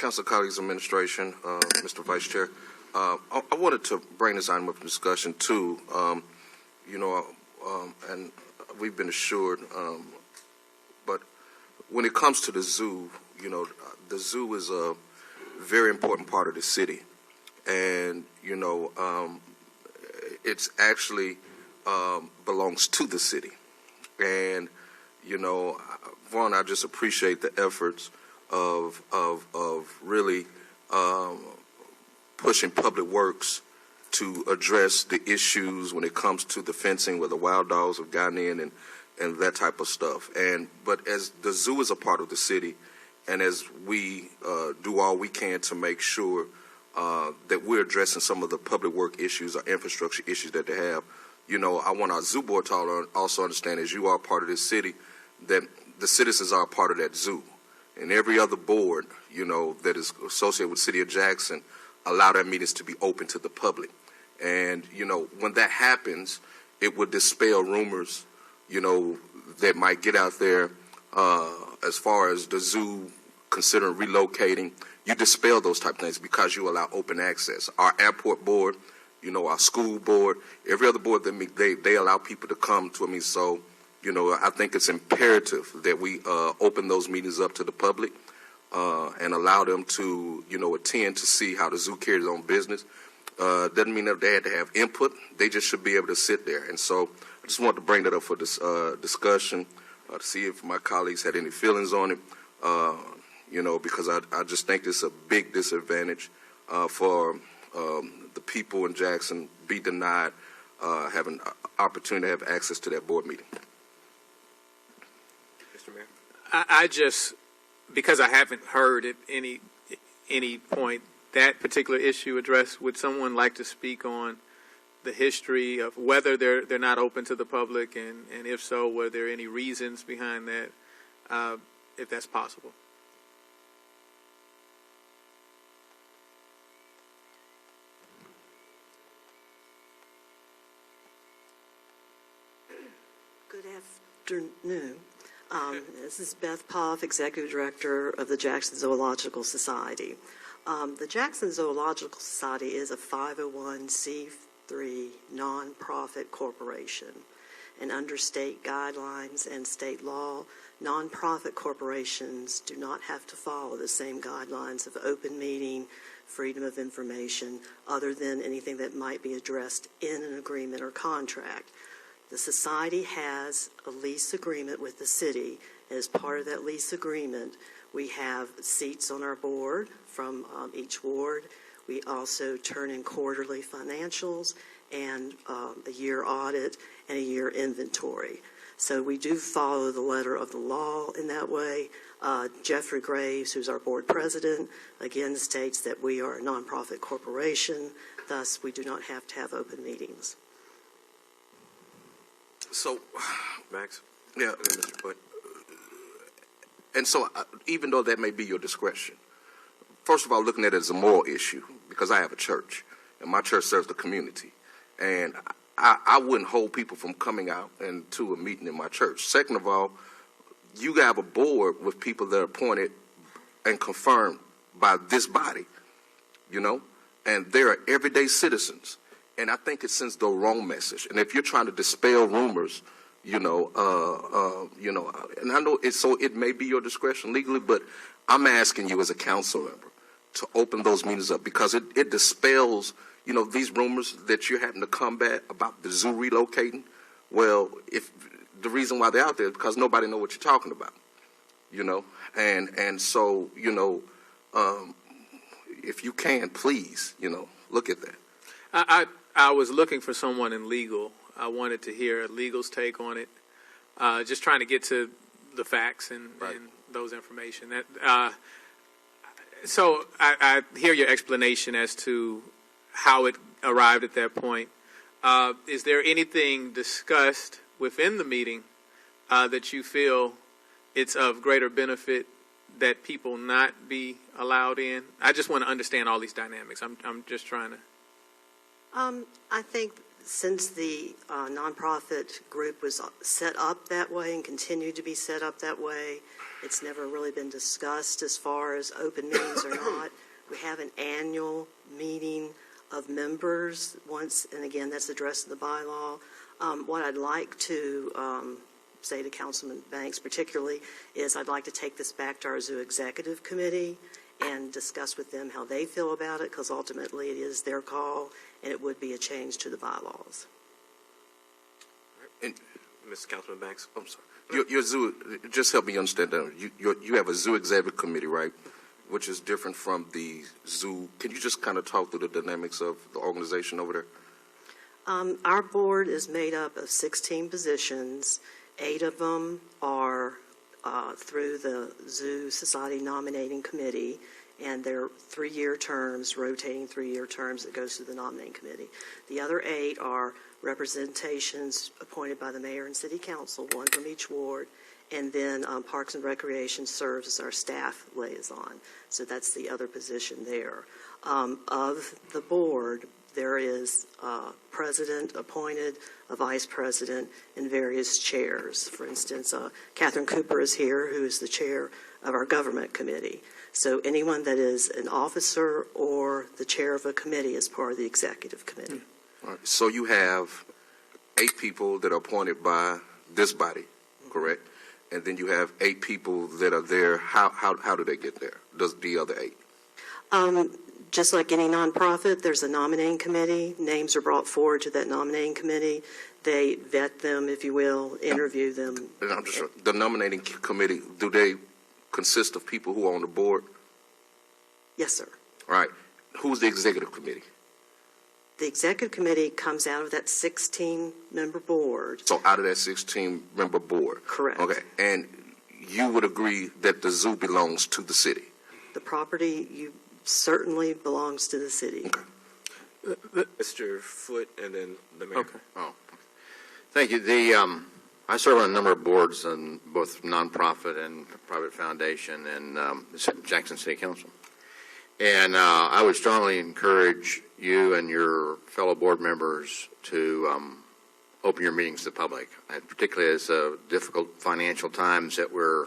Council colleagues, administration, Mr. Vice Chair, I wanted to bring this item up for discussion too. And we've been assured, but when it comes to the zoo, the zoo is a very important part of the city, and it's actually belongs to the city, and Vaughn, I just appreciate the efforts of really pushing Public Works to address the issues when it comes to the fencing where the wild dogs have gotten in and that type of stuff. But as the zoo is a part of the city, and as we do all we can to make sure that we're addressing some of the public work issues or infrastructure issues that they have, I want our zoo board to also understand, as you are part of this city, that the citizens are a part of that zoo. And every other board, that is associated with the city of Jackson, allow their meetings to be open to the public. And, when that happens, it would dispel rumors, that might get out there as far as the zoo considering relocating. You dispel those type of things because you allow open access. Our airport board, our school board, every other board that meet, they allow people to come to me. So, I think it's imperative that we open those meetings up to the public and allow them to, attend to see how the zoo carries its own business. Doesn't mean that they had to have input. They just should be able to sit there. And so I just wanted to bring that up for this discussion to see if my colleagues had any feelings on it, because I just think it's a big disadvantage for the people in Jackson be denied having an opportunity to have access to that board meeting. Mr. Mayor? I just, because I haven't heard at any point that particular issue addressed, would someone like to speak on the history of whether they're not open to the public, and if so, were there any reasons behind that, if that's possible? Good afternoon. This is Beth Poff, Executive Director of the Jackson Zoological Society. The Jackson Zoological Society is a 501c3 nonprofit corporation. And under state guidelines and state law, nonprofit corporations do not have to follow the same guidelines of open meeting, freedom of information, other than anything that might be addressed in an agreement or contract. The society has a lease agreement with the city. As part of that lease agreement, we have seats on our board from each ward. We also turn in quarterly financials and a year audit and a year inventory. So we do follow the letter of the law in that way. Jeffrey Graves, who's our board president, again states that we are a nonprofit corporation, thus we do not have to have open meetings. So, Max? yeah, and so even though that may be your discretion, first of all, looking at it as a moral issue, because I have a church, and my church serves the community, and I wouldn't hold people from coming out and to a meeting in my church. Second of all, you have a board with people that are appointed and confirmed by this body, and they're everyday citizens. And I think it sends the wrong message. And if you're trying to dispel rumors, and I know it may be your discretion legally, but I'm asking you as a council member to open those meetings up because it dispels, these rumors that you're having to combat about the zoo relocating. Well, if the reason why they're out there is because nobody knows what you're talking about, and so, if you can, please, look at that. I was looking for someone in legal. I wanted to hear legal's take on it. Just trying to get to the facts and those information. So I hear your explanation as to how it arrived at that point. Is there anything discussed within the meeting that you feel it's of greater benefit that people not be allowed in? I just want to understand all these dynamics. I'm just trying to. I think since the nonprofit group was set up that way and continued to be set up that way, it's never really been discussed as far as open meetings or not. We have an annual meeting of members once, and again, that's addressed in the bylaw. What I'd like to say to Councilman Banks particularly is I'd like to take this back to our zoo executive committee and discuss with them how they feel about it, because ultimately it is their call, and it would be a change to the bylaws. And Mr. Councilman Banks. I'm sorry. Your zoo, just help me understand that. You have a zoo executive committee, right? Which is different from the zoo. Can you just kind of talk through the dynamics of the organization over there? Our board is made up of 16 positions. 8 of them are through the Zoo Society Nominating Committee, and they're 3-year terms, rotating 3-year terms that goes through the nominating committee. The other 8 are representations appointed by the mayor and city council, 1 from each ward, and then Parks and Recreation serves as our staff liaison. So that's the other position there. Of the board, there is a president appointed, a vice president, and various chairs. For instance, Catherine Cooper is here, who is the chair of our government committee. So anyone that is an officer or the chair of a committee is part of the executive committee. All right. So you have 8 people that are appointed by this body, correct? And then you have 8 people that are there. How do they get there? Does the other 8? Just like any nonprofit, there's a nominating committee. Names are brought forward to that nominating committee. They vet them, if you will, interview them. And I'm just sure, the nominating committee, do they consist of people who are on the board? Yes, sir. All right. Who's the executive committee? The executive committee comes out of that 16-member board. So out of that 16-member board? Correct. Okay. And you would agree that the zoo belongs to the city? The property certainly belongs to the city. Okay. Mr. Foote, and then the mayor. Okay. Oh, thank you. I serve on a number of boards on both nonprofit and private foundation and Jackson City Council. And I would strongly encourage you and your fellow board members to open your meetings to the public, and particularly as difficult financial times that we're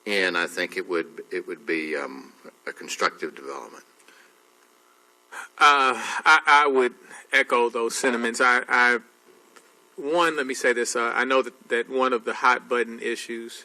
in. I think it would be a constructive development. I would echo those sentiments. Let me say this. I know that one of the hot button issues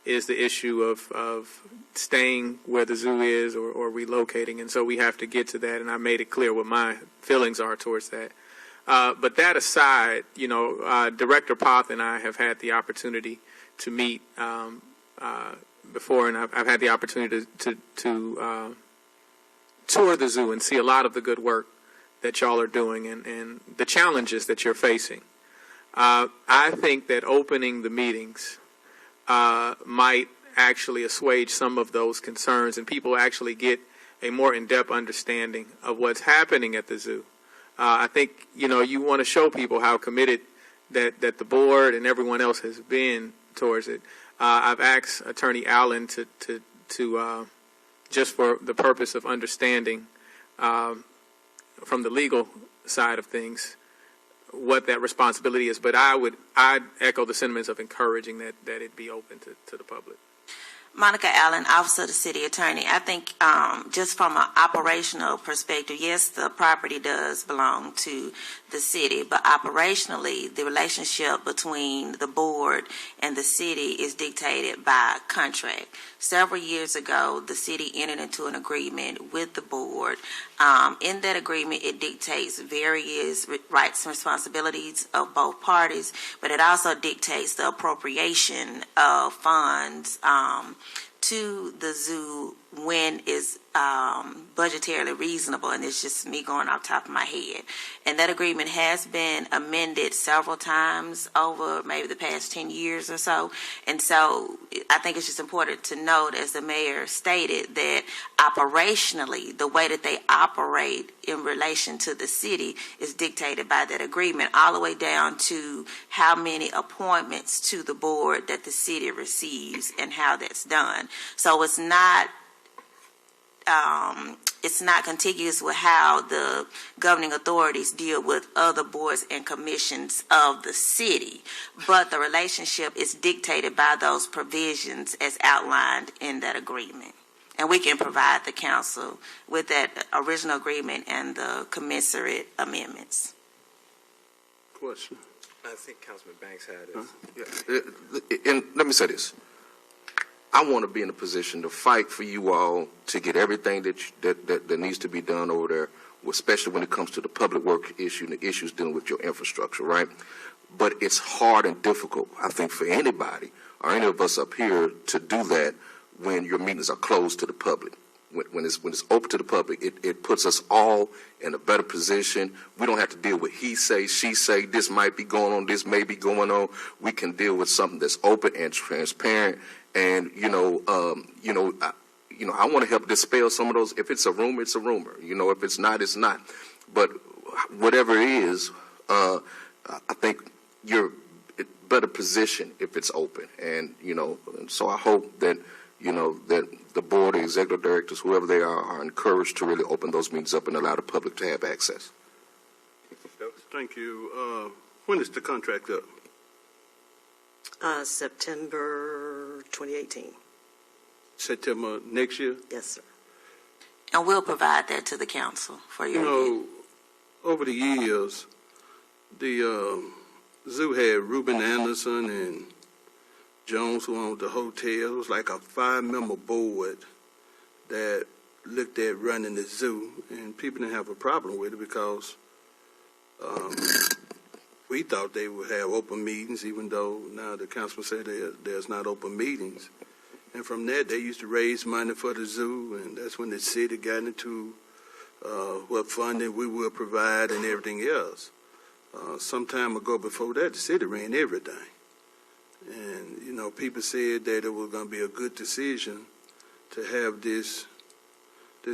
is the issue of staying where the zoo is or relocating, and so we have to get to that, and I made it clear what my feelings are towards that. But that aside, Director Poth and I have had the opportunity to meet before, and I've had the opportunity to tour the zoo and see a lot of the good work that y'all are doing and the challenges that you're facing. I think that opening the meetings might actually assuage some of those concerns, and people actually get a more in-depth understanding of what's happening at the zoo. I think, you want to show people how committed that the board and everyone else has been towards it. I've asked Attorney Allen to just for the purpose of understanding from the legal side of things what that responsibility is. But I'd echo the sentiments of encouraging that it be open to the public. Monica Allen, Office of the City Attorney. I think just from an operational perspective, yes, the property does belong to the city, but operationally, the relationship between the board and the city is dictated by contract. Several years ago, the city entered into an agreement with the board. In that agreement, it dictates various rights and responsibilities of both parties, but it also dictates the appropriation of funds to the zoo when is budgetarily reasonable, and it's just me going off the top of my head. And that agreement has been amended several times over maybe the past 10 years or so. And so I think it's just important to note, as the mayor stated, that operationally, the way that they operate in relation to the city is dictated by that agreement, all the way down to how many appointments to the board that the city receives and how that's done. So it's not it's not contiguous with how the governing authorities deal with other boards and commissions of the city, but the relationship is dictated by those provisions as outlined in that agreement. And we can provide the council with that original agreement and the commensurate amendments. Question. I think Councilman Banks had it. Yeah. And let me say this. I want to be in a position to fight for you all to get everything that needs to be done over there, especially when it comes to the public work issue and the issues dealing with your infrastructure, right? But it's hard and difficult, I think, for anybody or any of us up here to do that when your meetings are closed to the public. When it's open to the public, it puts us all in a better position. We don't have to deal with he say, she say, this might be going on, this may be going on. We can deal with something that's open and transparent. And I want to help dispel some of those. If it's a rumor, it's a rumor. If it's not, it's not. But whatever it is, I think you're in better position if it's open. And so I hope that that the board, the executive directors, whoever they are encouraged to really open those meetings up and allow the public to have access. Thank you. When is the contract up? September 2018. September next year? Yes, sir. And we'll provide that to the council for your review. Over the years, the zoo had Ruben Anderson and Jones, who owned the hotel. It was like a 5-member board that looked at running the zoo, and people didn't have a problem with it because we thought they would have open meetings, even though now the councilman said there's not open meetings. And from that, they used to raise money for the zoo, and that's when the city got into what funding we will provide and everything else. Some time ago before that, the city ran everything. And, people said that it was going to be a good decision to have this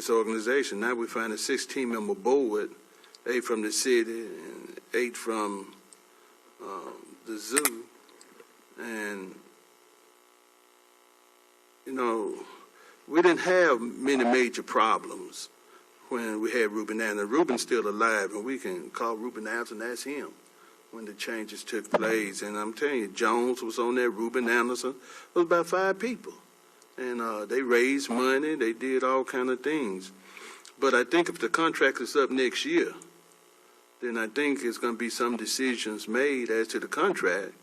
organization. Now we find a 16-member board, 8 from the city and 8 from the zoo. And, we didn't have many major problems when we had Ruben Anderson. Ruben's still alive, and we can call Ruben Anderson and ask him when the changes took place. And I'm telling you, Jones was on there, Ruben Anderson. It was about 5 people. And they raised money. They did all kind of things. But I think if the contract is up next year, then I think there's going to be some decisions made as to the contract,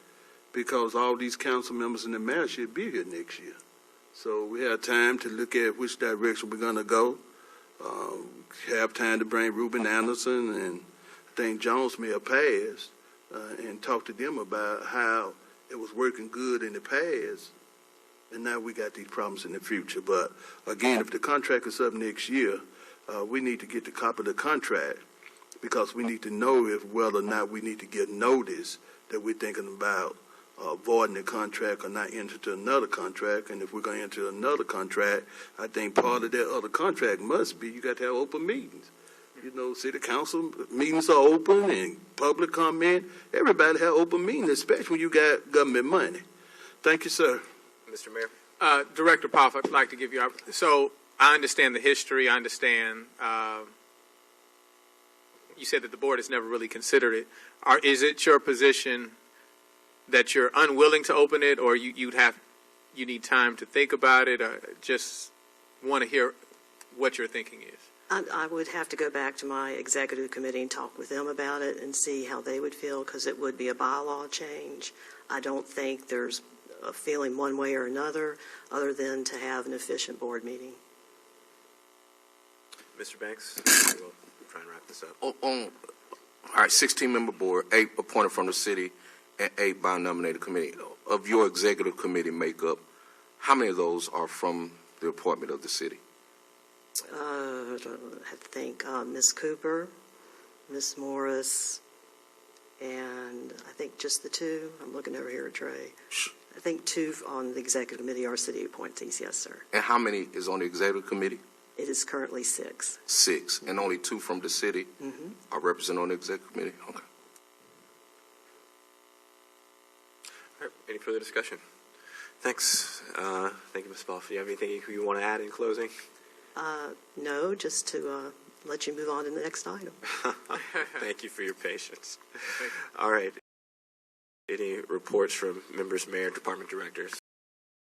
because all these council members and the mayor should be here next year. So we have time to look at which direction we're going to go. Have time to bring Ruben Anderson, and I think Jones may have passed, and talk to them about how it was working good in the past, and now we got these problems in the future. But again, if the contract is up next year, we need to get the copy of the contract, because we need to know if whether or not we need to get notice that we're thinking about voiding the contract or not enter into another contract. And if we're going to enter another contract, I think part of that other contract must be you got to have open meetings. City council meetings are open and public comment. Everybody have open meetings, especially when you got government money. Thank you, sir. Mr. Mayor? Director Poff, I'd like to give you, so I understand the history. I understand, you said that the board has never really considered it. Is it your position that you're unwilling to open it, or you need time to think about it, or just want to hear what your thinking is? I would have to go back to my executive committee and talk with them about it and see how they would feel, because it would be a bylaw change. I don't think there's a feeling one way or another other than to have an efficient board meeting. Mr. Banks? We'll try and wrap this up. All right, 16-member board, 8 appointed from the city, and 8 by a nominated committee. Of your executive committee makeup, how many of those are from the appointment of the city? I have to think. Ms. Cooper, Ms. Morris, and I think just the 2. I'm looking over here at Trey. I think 2 on the executive committee are city appointees. Yes, sir. And how many is on the executive committee? It is currently 6. 6, and only 2 from the city are represented on the executive committee? Okay. All right, any further discussion? Thanks. Thank you, Ms. Boff. Do you have anything you want to add in closing? No, just to let you move on to the next item. Thank you for your patience. All right. Any reports from members, mayor, department directors?